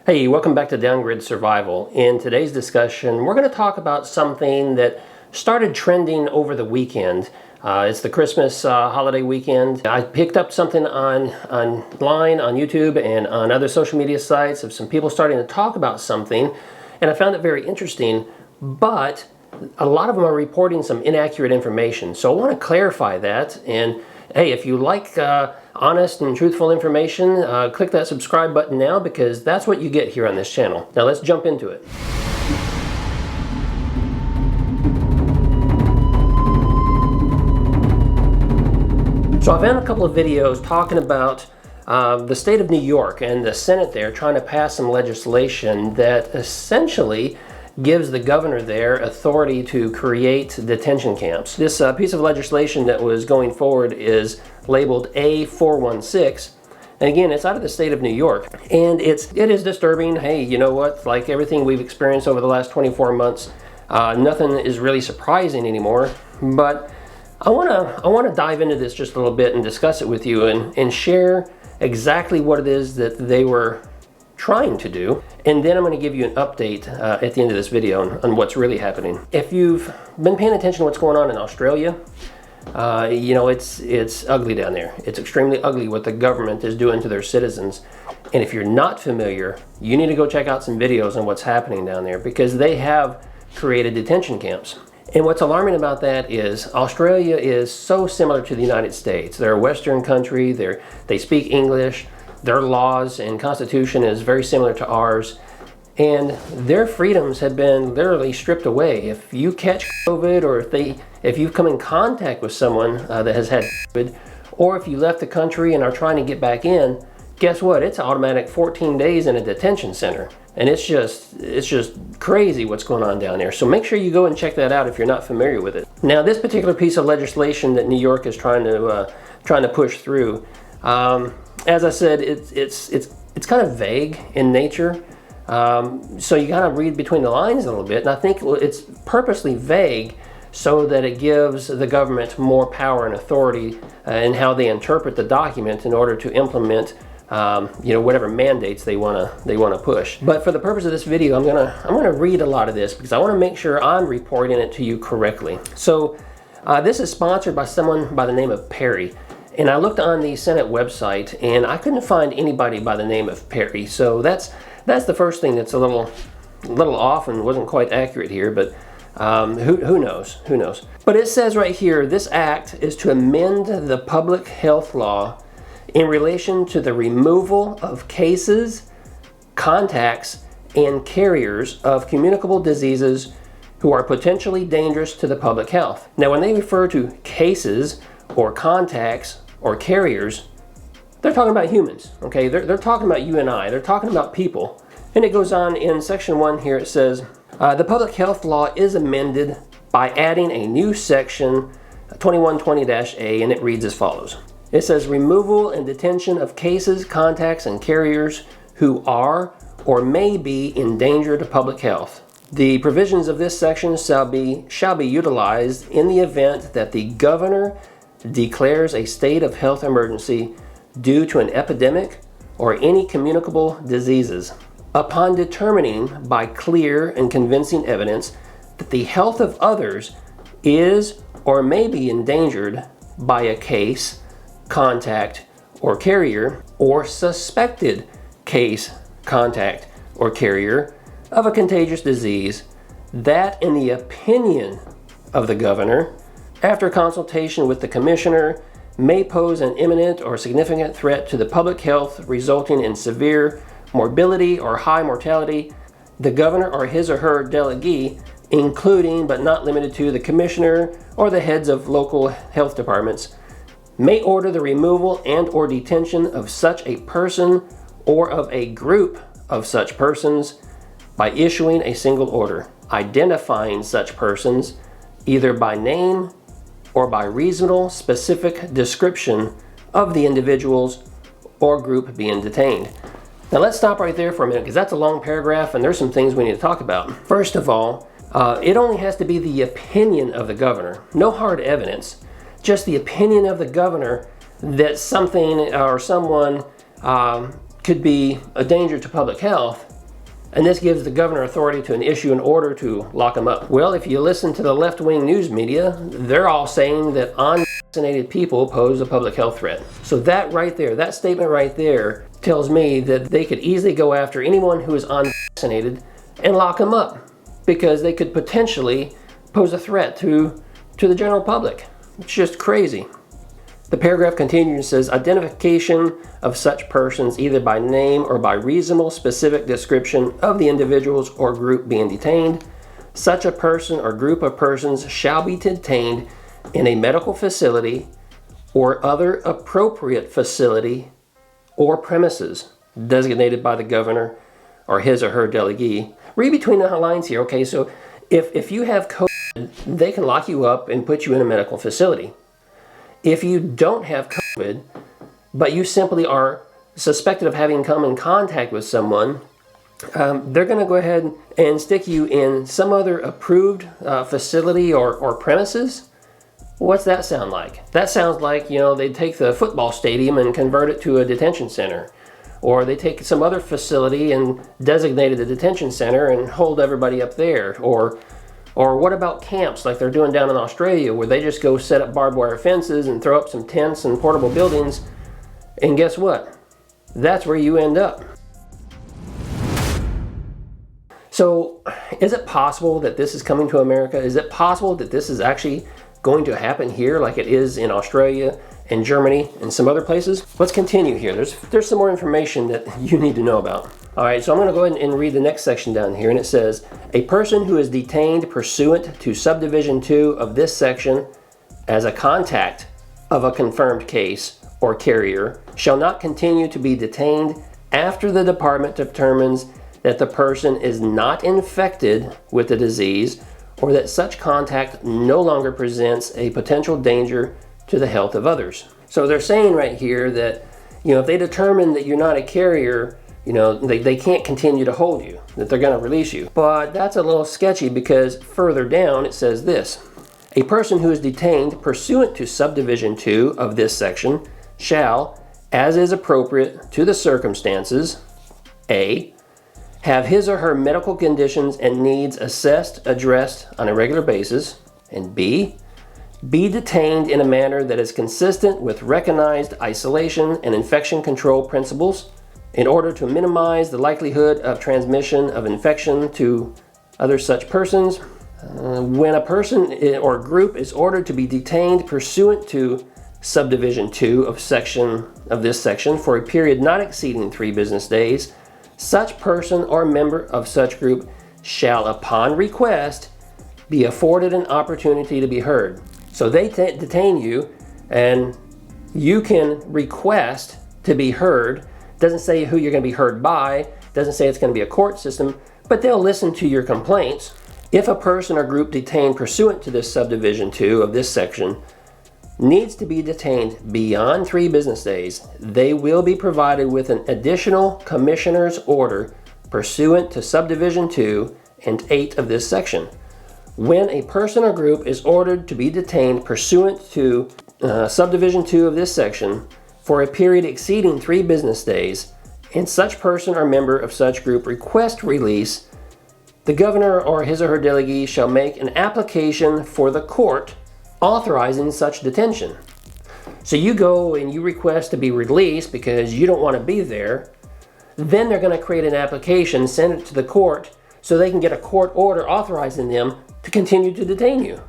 Hey, welcome back to Down-Grid Survival. In today's discussion, we're going to talk about something that started trending over the weekend. It's the Christmas holiday weekend. I picked up something online on YouTube and on other social media sites of some people starting to talk about something, and I found it very interesting, but a lot of them are reporting some inaccurate information. So I want to clarify that, and hey, if you like honest and truthful information, click that subscribe button now, because that's what you get here on this channel. Now let's jump into it. So I found a couple of videos talking about the state of New York and the Senate there trying to pass some legislation that essentially gives the governor there authority to create detention camps. This piece of legislation that was going forward is labeled A416, and again, it's out of the state of New York, and it is disturbing. Hey, you know what? Like everything we've experienced over the last 24 months, nothing is really surprising anymore. But I want to dive into this just a little bit and discuss it with you and share exactly what it is that they were trying to do, and then I'm going to give you an update at the end of this video on what's really happening. If you've been paying attention to what's going on in Australia, you know, it's ugly down there. It's extremely ugly what the government is doing to their citizens, and if you're not familiar, you need to go check out some videos on what's happening down there, because they have created detention camps. And what's alarming about that is Australia is so similar to the United States. They're a Western country, they speak English, their laws and constitution is very similar to ours, and their freedoms have been literally stripped away. If you catch COVID, or if you've come in contact with someone that has had COVID, or if you left the country and are trying to get back in, guess what? It's automatic 14 days in a detention center. And it's just crazy what's going on down there. So make sure you go and check that out if you're not familiar with it. Now, this particular piece of legislation that New York is trying to push through, as I said, it's kind of vague in nature, so you gotta read between the lines a little bit, and I think it's purposely vague so that it gives the government more power and authority in how they interpret the document in order to implement you know, whatever mandates they wanna push. But for the purpose of this video, I'm gonna read a lot of this because I want to make sure I'm reporting it to you correctly. So this is sponsored by someone by the name of Perry. And I looked on the Senate website and I couldn't find anybody by the name of Perry. So that's the first thing that's a little off and wasn't quite accurate here, but who knows? Who knows? But it says right here, this act is to amend the public health law in relation to the removal of cases, contacts, and carriers of communicable diseases who are potentially dangerous to the public health. Now, when they refer to cases or contacts or carriers, they're talking about humans, okay? They're talking about you and I. They're talking about people. And it goes on in section 1 here, it says, the public health law is amended by adding a new section 2120-A, and it reads as follows. It says, removal and detention of cases, contacts, and carriers who are or may be in danger to public health. The provisions of this section shall be utilized in the event that the governor declares a state of health emergency due to an epidemic or any communicable diseases. Upon determining by clear and convincing evidence that the health of others is or may be endangered by a case, contact, or carrier, or suspected case, contact, or carrier of a contagious disease, that in the opinion of the governor, after consultation with the commissioner, may pose an imminent or significant threat to the public health resulting in severe morbidity or high mortality, the governor or his or her delegee, including but not limited to the commissioner or the heads of local health departments, may order the removal and or detention of such a person or of a group of such persons by issuing a single order, identifying such persons either by name or by reasonable specific description of the individuals or group being detained. Now let's stop right there for a minute, because that's a long paragraph and there's some things we need to talk about. First of all, it only has to be the opinion of the governor, no hard evidence, just the opinion of the governor that something or someone could be a danger to public health, And this gives the governor authority to issue an order to lock them up. Well, if you listen to the left-wing news media, they're all saying that unvaccinated people pose a public health threat. So that right there, that statement right there, tells me that they could easily go after anyone who is unvaccinated and lock them up, because they could potentially pose a threat to the general public. It's just crazy. The paragraph continues and says, identification of such persons either by name or by reasonable specific description of the individuals or group being detained. Such a person or group of persons shall be detained in a medical facility or other appropriate facility or premises designated by the governor or his or her delegee. Read between the lines here, okay? So if you have COVID, they can lock you up and put you in a medical facility. If you don't have COVID, but you simply are suspected of having come in contact with someone, they're going to go ahead and stick you in some other approved facility or premises. What's that sound like? That sounds like, you know, they take the football stadium and convert it to a detention center. Or they take some other facility and designate it a detention center and hold everybody up there. Or what about camps like they're doing down in Australia, where they just go set up barbed wire fences and throw up some tents and portable buildings, and guess what? That's where you end up. So is it possible that this is coming to America? Is it possible that this is actually going to happen here like it is in Australia and Germany and some other places? Let's continue here. There's some more information that you need to know about. All right, so I'm going to go ahead and read the next section down here, and it says, a person who is detained pursuant to subdivision 2 of this section as a contact of a confirmed case or carrier shall not continue to be detained after the department determines that the person is not infected with the disease or that such contact no longer presents a potential danger to the health of others. So they're saying right here that, you know, if they determine that you're not a carrier, you know, they can't continue to hold you, that they're going to release you. But that's a little sketchy, because further down it says this: a person who is detained pursuant to subdivision 2 of this section shall, as is appropriate to the circumstances, A, have his or her medical conditions and needs assessed, addressed on a regular basis, and B, be detained in a manner that is consistent with recognized isolation and infection control principles in order to minimize the likelihood of transmission of infection to other such persons. When a person or group is ordered to be detained pursuant to subdivision 2 of this section for a period not exceeding 3 business days, such person or member of such group shall, upon request, be afforded an opportunity to be heard. So they detain you, and you can request to be heard. Doesn't say who you're going to be heard by, doesn't say it's going to be a court system, but they'll listen to your complaints. If a person or group detained pursuant to this subdivision 2 of this section needs to be detained beyond 3 business days, they will be provided with an additional commissioner's order pursuant to subdivision 2 and 8 of this section. When a person or group is ordered to be detained pursuant to subdivision 2 of this section for a period exceeding 3 business days, and such person or member of such group request release, the governor or his or her delegee shall make an application for the court authorizing such detention. So you go and you request to be released because you don't want to be there. Then they're going to create an application, send it to the court, so they can get a court order authorizing them to continue to detain you.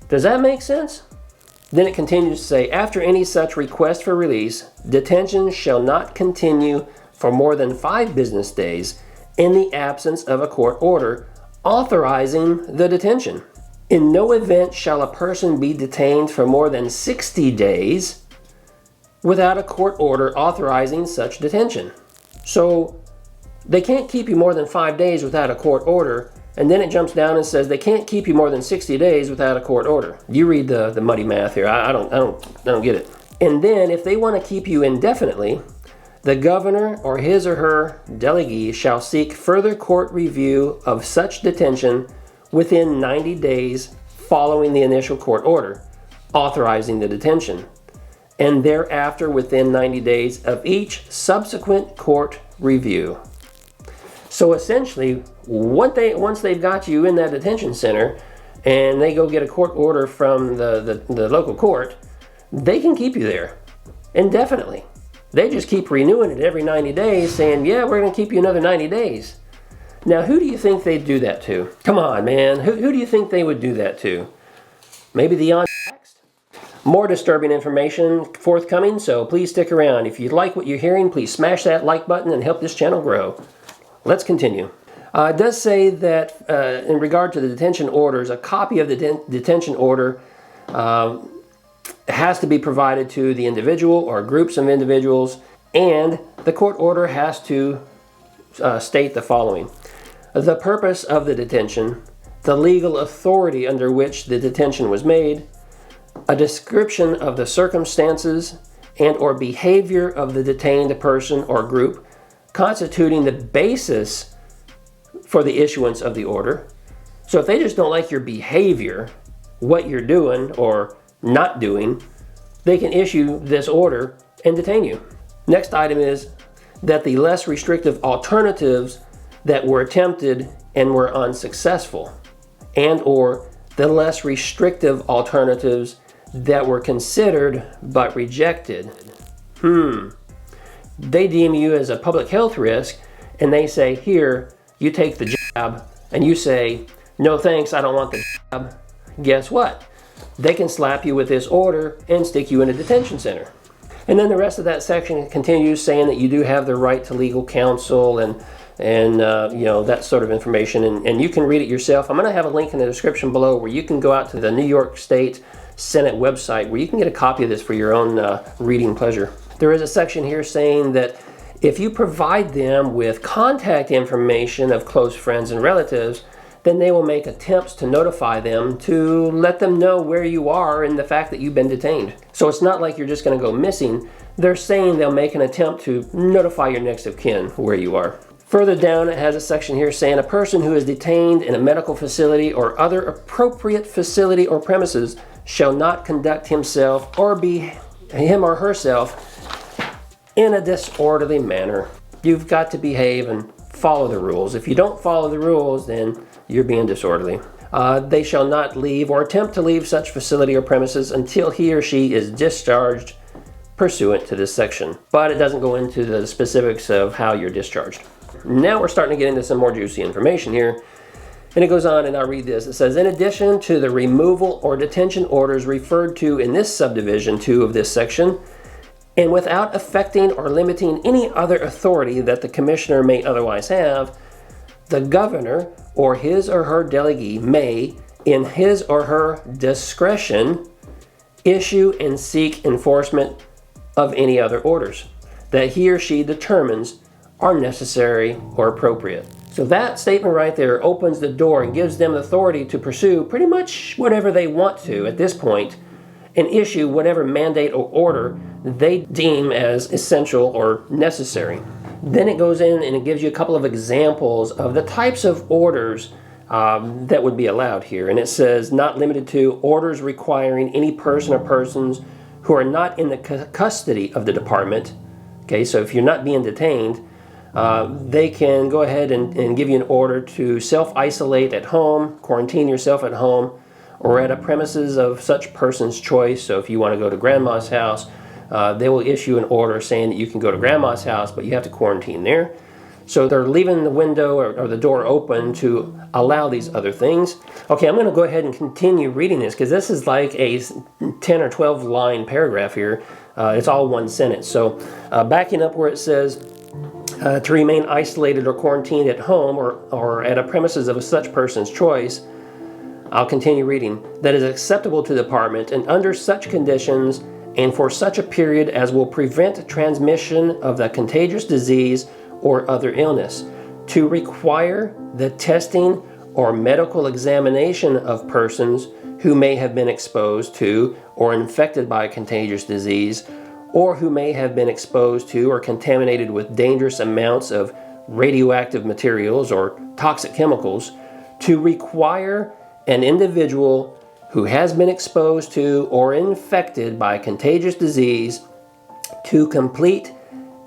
Does that make sense? Then it continues to say, after any such request for release, detention shall not continue for more than 5 business days in the absence of a court order authorizing the detention. In no event shall a person be detained for more than 60 days without a court order authorizing such detention. So they can't keep you more than 5 days without a court order, and then it jumps down and says they can't keep you more than 60 days without a court order. You read the muddy math here. I don't get it. And then if they want to keep you indefinitely, the governor or his or her delegee shall seek further court review of such detention within 90 days following the initial court order authorizing the detention, and thereafter within 90 days of each subsequent court review. So essentially, once they've got you in that detention center and they go get a court order from the local court, they can keep you there indefinitely. They just keep renewing it every 90 days saying, yeah, we're going to keep you another 90 days. Now, who do you think they'd do that to? Come on, man. Who do you think they would do that to? Maybe the unvaxxed? More disturbing information forthcoming, so please stick around. If you like what you're hearing, please smash that like button and help this channel grow. Let's continue. It does say that in regard to the detention orders, a copy of the detention order has to be provided to the individual or groups of individuals, and the court order has to state the following. The purpose of the detention, the legal authority under which the detention was made, a description of the circumstances and or behavior of the detained person or group constituting the basis for the issuance of the order. So if they just don't like your behavior, what you're doing or not doing, they can issue this order and detain you. Next item is that the less restrictive alternatives that were attempted and were unsuccessful, and or the less restrictive alternatives that were considered but rejected. They deem you as a public health risk and they say, here, you take the jab, and you say, no thanks, I don't want the jab. Guess what? They can slap you with this order and stick you in a detention center. And then the rest of that section continues saying that you do have the right to legal counsel and you know, that sort of information, and you can read it yourself. I'm going to have a link in the description below where you can go out to the New York State Senate website where you can get a copy of this for your own reading pleasure. There is a section here saying that if you provide them with contact information of close friends and relatives, then they will make attempts to notify them to let them know where you are and the fact that you've been detained. So it's not like you're just going to go missing. They're saying they'll make an attempt to notify your next of kin where you are. Further down, it has a section here saying a person who is detained in a medical facility or other appropriate facility or premises shall not conduct himself or be him or herself in a disorderly manner. You've got to behave and follow the rules. If you don't follow the rules, then you're being disorderly. They shall not leave or attempt to leave such facility or premises until he or she is discharged pursuant to this section. But it doesn't go into the specifics of how you're discharged. Now we're starting to get into some more juicy information here. And it goes on, and I'll read this. It says, in addition to the removal or detention orders referred to in this subdivision 2 of this section, and without affecting or limiting any other authority that the commissioner may otherwise have, the governor or his or her delegee may, in his or her discretion, issue and seek enforcement of any other orders that he or she determines are necessary or appropriate. So that statement right there opens the door and gives them authority to pursue pretty much whatever they want to at this point and issue whatever mandate or order they deem as essential or necessary. Then it goes in and it gives you a couple of examples of the types of orders that would be allowed here. And it says, not limited to orders requiring any person or persons who are not in the custody of the department. Okay, so if you're not being detained, they can go ahead and give you an order to self-isolate at home, quarantine yourself at home, or at a premises of such person's choice. So if you want to go to grandma's house, they will issue an order saying that you can go to grandma's house, but you have to quarantine there. So they're leaving the window or the door open to allow these other things. Okay, I'm going to go ahead and continue reading this because this is like a 10 or 12 line paragraph here. It's all one sentence. So backing up where it says, to remain isolated or quarantined at home or at a premises of such person's choice, I'll continue reading, that is acceptable to the department and under such conditions and for such a period as will prevent transmission of the contagious disease or other illness, to require the testing or medical examination of persons who may have been exposed to or infected by a contagious disease, or who may have been exposed to or contaminated with dangerous amounts of radioactive materials or toxic chemicals, to require an individual who has been exposed to or infected by a contagious disease to complete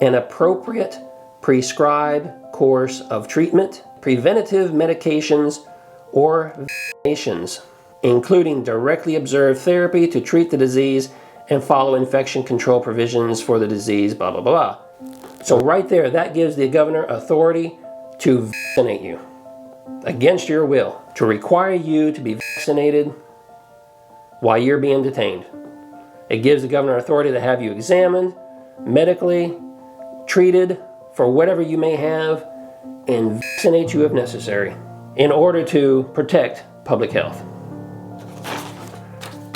an appropriate prescribed course of treatment, preventative medications, or vaccinations, including directly observed therapy to treat the disease and follow infection control provisions for the disease, blah, blah, blah. So right there, that gives the governor authority to vaccinate you against your will, to require you to be vaccinated while you're being detained. It gives the governor authority to have you examined, medically treated for whatever you may have, and vaccinate you if necessary in order to protect public health.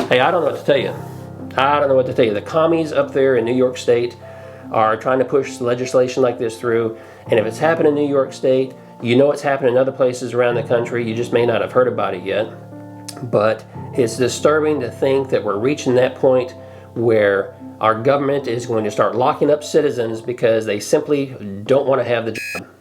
Hey, I don't know what to tell you. I don't know what to tell you. The commies up there in New York State are trying to push legislation like this through, and if it's happened in New York State, you know it's happened in other places around the country. You just may not have heard about it yet. But it's disturbing to think that we're reaching that point where our government is going to start locking up citizens because they simply don't want to have the job.